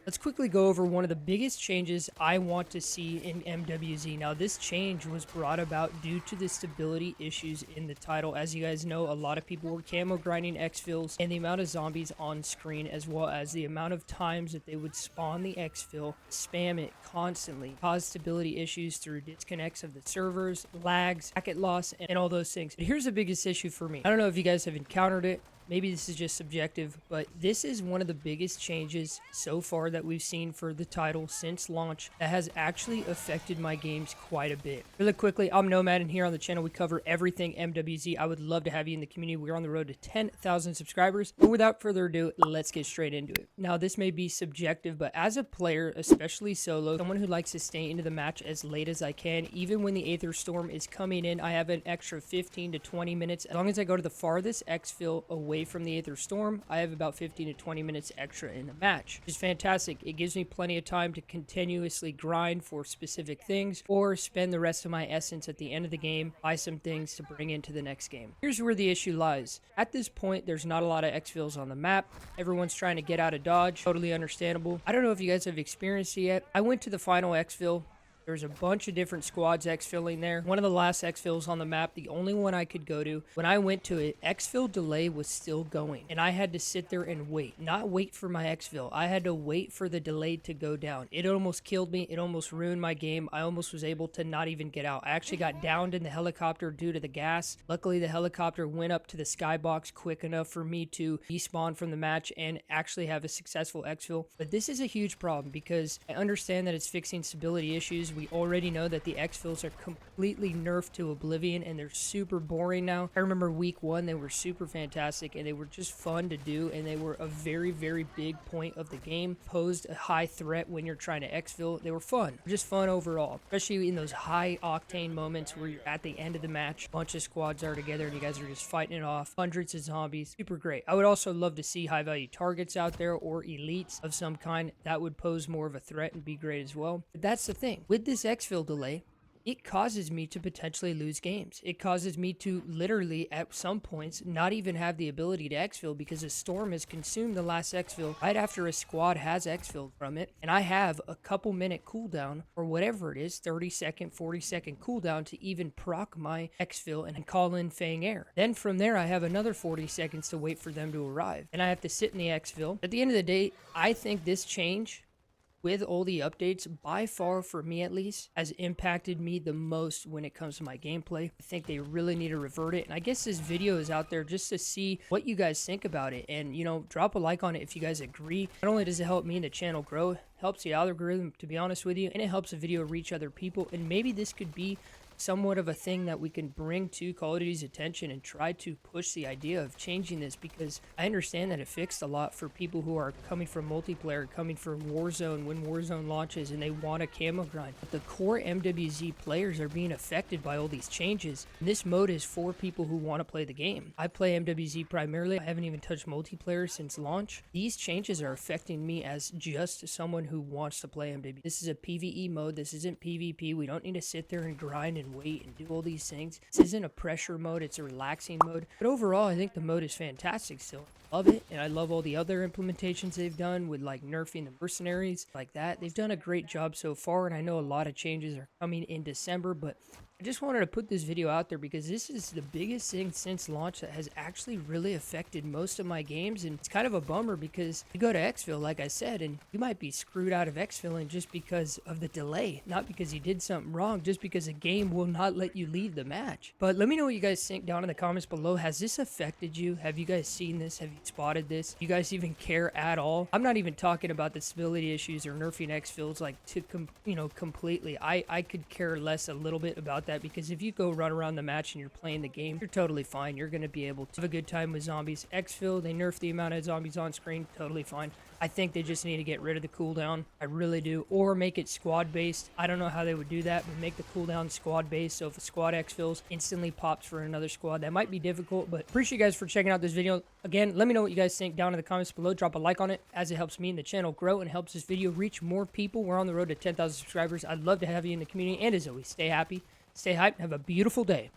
Let's quickly go over one of the biggest changes I want to see in MWZ. Now, this change was brought about due to the stability issues in the title. As you guys know, a lot of people were camo grinding exfils, and the amount of zombies on screen, as well as the amount of times that they would spawn the exfil, spam it constantly, cause stability issues through disconnects of the servers, lags, packet loss, and all those things. But here's the biggest issue for me. I don't know if you guys have encountered it. Maybe this is just subjective, but this is one of the biggest changes so far that we've seen for the title since launch that has actually affected my games quite a bit. Really quickly, I'm Nomad, and here on the channel we cover everything MWZ. I would love to have you in the community. We're on the road to 10,000 subscribers, but without further ado, let's get straight into it. Now, this may be subjective, but as a player, especially solo, someone who likes to stay into the match as late as I can, even when the Aether Storm is coming in, I have an extra 15 to 20 minutes. As long as I go to the farthest exfil away from the Aether Storm, I have about 15 to 20 minutes extra in the match, which is fantastic. It gives me plenty of time to continuously grind for specific things or spend the rest of my essence at the end of the game, buy some things to bring into the next game. Here's where the issue lies. At this point, there's not a lot of exfils on the map. Everyone's trying to get out of dodge. Totally understandable. I don't know if you guys have experienced it yet. I went to the final exfil. There's a bunch of different squads exfilling there. One of the last exfils on the map, the only one I could go to. When I went to it, exfil delay was still going, and I had to sit there and wait. Not wait for my exfil. I had to wait for the delay to go down. It almost killed me. It almost ruined my game. I almost was able to not even get out. I actually got downed in the helicopter due to the gas. Luckily, the helicopter went up to the skybox quick enough for me to despawn from the match and actually have a successful exfil. But this is a huge problem because I understand that it's fixing stability issues. We already know that the exfils are completely nerfed to oblivion and they're super boring now. I remember week one, they were super fantastic and they were just fun to do, and they were a very, very big point of the game. Posed a high threat when you're trying to exfil. They were fun. Just fun overall, especially in those high octane moments where you're at the end of the match. A bunch of squads are together and you guys are just fighting it off. Hundreds of zombies. Super great. I would also love to see high value targets out there or elites of some kind. That would pose more of a threat and be great as well. But that's the thing. With this exfil delay, it causes me to potentially lose games. It causes me to literally, at some points, not even have the ability to exfil because a storm has consumed the last exfil right after a squad has exfilled from it, and I have a couple minute cooldown or whatever it is, 30-second, 40-second cooldown to even proc my exfil and call in Fang Air. Then from there, I have another 40 seconds to wait for them to arrive, and I have to sit in the exfil. At the end of the day, I think this change, with all the updates, by far, for me at least, has impacted me the most when it comes to my gameplay. I think they really need to revert it, and I guess this video is out there just to see what you guys think about it, and you know, drop a like on it if you guys agree. Not only does it help me and the channel grow, it helps the algorithm, to be honest with you, and it helps the video reach other people, and maybe this could be somewhat of a thing that we can bring to Call of Duty's attention and try to push the idea of changing this, because I understand that it fixed a lot for people who are coming from multiplayer, coming from Warzone when Warzone launches and they want a camo grind. But the core MWZ players are being affected by all these changes. And this mode is for people who want to play the game. I play MWZ primarily. I haven't even touched multiplayer since launch. These changes are affecting me as just someone who wants to play MWZ. This is a PvE mode. This isn't PvP. We don't need to sit there and grind and wait and do all these things. This isn't a pressure mode, it's a relaxing mode. But overall, I think the mode is fantastic still. Love it, and I love all the other implementations they've done with like nerfing the mercenaries like that. They've done a great job so far, and I know a lot of changes are coming in December, but I just wanted to put this video out there because this is the biggest thing since launch that has actually really affected most of my games, and it's kind of a bummer because you go to exfil, like I said, and you might be screwed out of exfilling just because of the delay, not because you did something wrong, just because a game will not let you leave the match. But let me know what you guys think down in the comments below. Has this affected you? Have you guys seen this? Have you spotted this? You guys even care at all? I'm not even talking about the stability issues or nerfing exfils like to completely. I could care less a little bit about that, because if you go run around the match and you're playing the game, you're totally fine. You're going to be able to have a good time with zombies. Exfil, they nerf the amount of zombies on screen, totally fine. I think they just need to get rid of the cooldown. I really do. Or make it squad based. I don't know how they would do that, but make the cooldown squad based. So if a squad exfils, instantly pops for another squad. That might be difficult, but appreciate you guys for checking out this video. Again, let me know what you guys think down in the comments below. Drop a like on it, as it helps me and the channel grow and helps this video reach more people. We're on the road to 10,000 subscribers. I'd love to have you in the community. And as always, stay happy, stay hyped, and have a beautiful day.